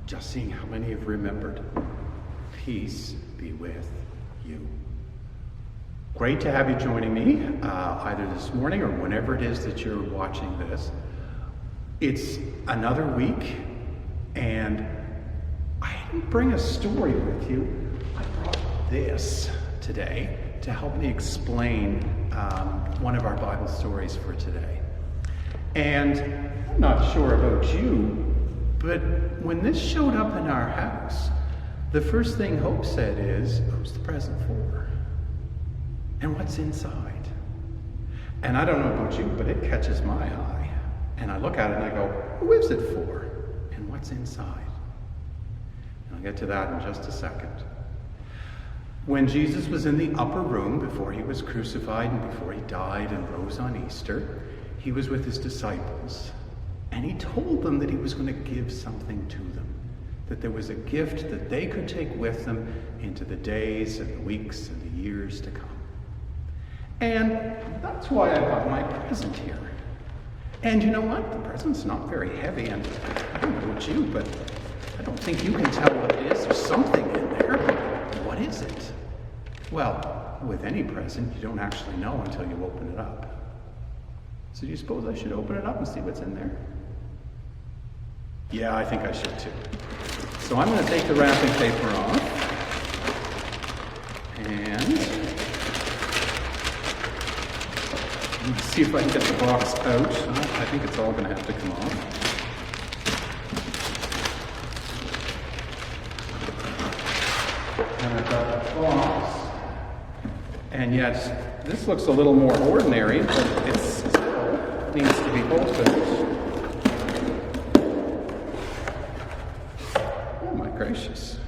Just seeing how many have remembered. Peace be with you. Great to have you joining me, either this morning or whenever it is that you're watching this. It's another week, and I didn't bring a story with you. I brought this today to help me explain one of our Bible stories for today. And I'm not sure about you, but when this showed up in our house, the first thing Hope said is, "Who's the present for? And what's inside?" And I don't know about you, but it catches my eye. And I look at it and I go, who is it for? And what's inside? And I'll get to that in just a second. When Jesus was in the upper room before he was crucified and before he died and rose on Easter, he was with his disciples. And he told them that he was going to give something to them, that there was a gift that they could take with them into the days and the weeks and the years to come. And that's why I got my present here. And you know what? The present's not very heavy, and I don't know about you, but I don't think you can tell what it is. There's something in there. What is it? Well, with any present, you don't actually know until you open it up. So do you suppose I should open it up and see what's in there? Yeah, I think I should too. So I'm going to take the wrapping paper off. And let's see if I can get the box out. I think it's all going to have to come off. And I've got the box. And yet, this looks a little more ordinary, but it still needs to be opened. Oh my gracious.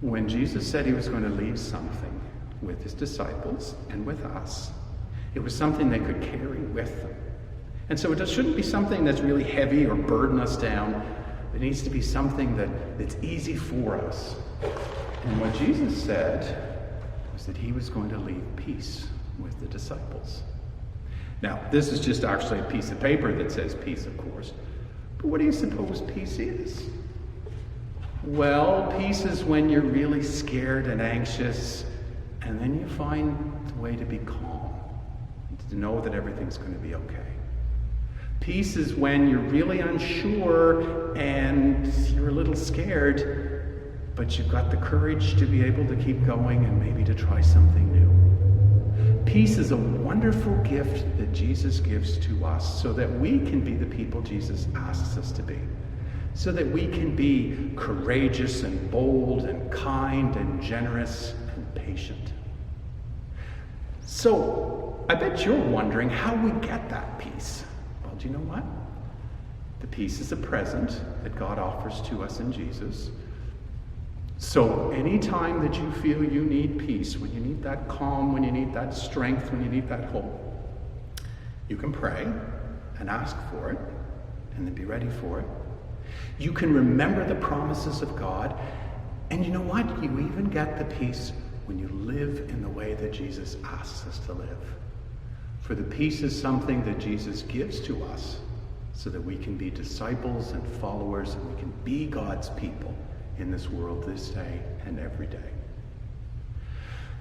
When Jesus said he was going to leave something with his disciples and with us, it was something they could carry with them. And so it just shouldn't be something that's really heavy or burden us down. It needs to be something that's easy for us. And what Jesus said was that he was going to leave peace with the disciples. Now, this is just actually a piece of paper that says peace, of course. But what do you suppose peace is? Well, peace is when you're really scared and anxious, and then you find the way to be calm, to know that everything's going to be okay. Peace is when you're really unsure and you're a little scared, but you've got the courage to be able to keep going and maybe to try something new. Peace is a wonderful gift that Jesus gives to us so that we can be the people Jesus asks us to be. So that we can be courageous and bold and kind and generous and patient. So, I bet you're wondering how we get that peace. Well, do you know what? The peace is a present that God offers to us in Jesus. So, anytime that you feel you need peace, when you need that calm, when you need that strength, when you need that hope, you can pray and ask for it and then be ready for it. You can remember the promises of God, and you know what? You even get the peace when you live in the way that Jesus asks us to live. For the peace is something that Jesus gives to us so that we can be disciples and followers, and we can be God's people in this world this day and every day.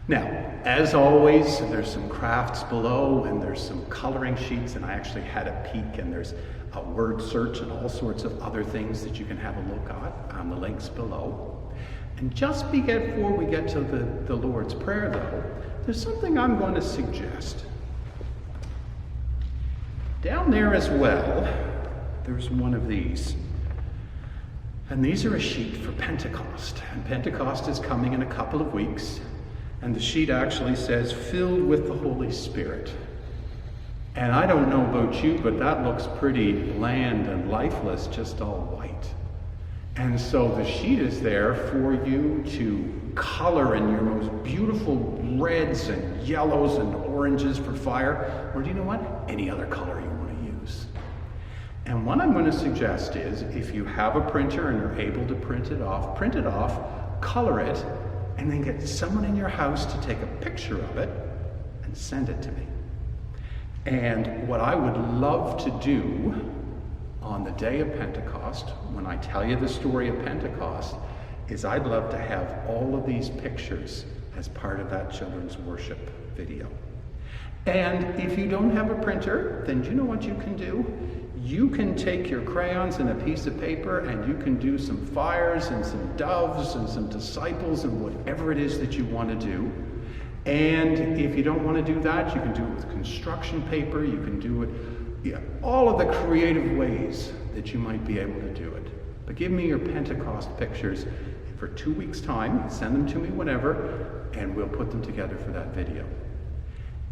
Now, as always, there's some crafts below, and there's some coloring sheets, and I actually had a peek, and there's a word search and all sorts of other things that you can have a look at on the links below. And just before we get to the Lord's Prayer, though, there's something I'm going to suggest. Down there as well, there's one of these. And these are a sheet for Pentecost. And Pentecost is coming in a couple of weeks. And the sheet actually says, filled with the Holy Spirit. And I don't know about you, but that looks pretty bland and lifeless, just all white. And so the sheet is there for you to color in your most beautiful reds and yellows and oranges for fire, or do you know what? Any other color you want to use. And what I'm going to suggest is, if you have a printer and are able to print it off, color it, and then get someone in your house to take a picture of it and send it to me. And what I would love to do on the day of Pentecost, when I tell you the story of Pentecost, is I'd love to have all of these pictures as part of that children's worship video. And if you don't have a printer, then do you know what you can do? You can take your crayons and a piece of paper and you can do some fires and some doves and some disciples and whatever it is that you want to do. And if you don't want to do that, you can do it with construction paper, you can do it, all of the creative ways that you might be able to do it. But give me your Pentecost pictures for 2 weeks' time, send them to me whenever, and we'll put them together for that video.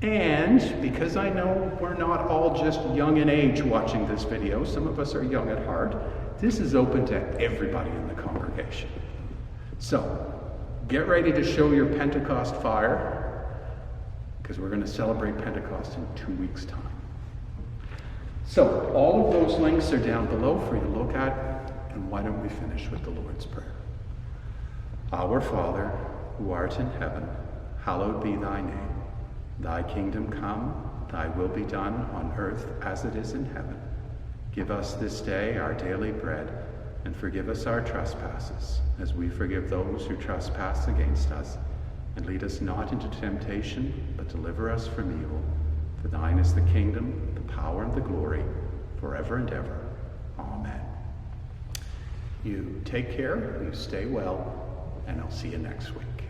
And because I know we're not all just young in age watching this video, some of us are young at heart, this is open to everybody in the congregation. So, get ready to show your Pentecost fire, because we're going to celebrate Pentecost in 2 weeks' time. So, all of those links are down below for you to look at, and why don't we finish with the Lord's Prayer. Our Father, who art in heaven, hallowed be thy name. Thy kingdom come, thy will be done on earth as it is in heaven. Give us this day our daily bread, and forgive us our trespasses, as we forgive those who trespass against us. And lead us not into temptation, but deliver us from evil. For thine is the kingdom, the power, and the glory, forever and ever. Amen. You take care, you stay well, and I'll see you next week.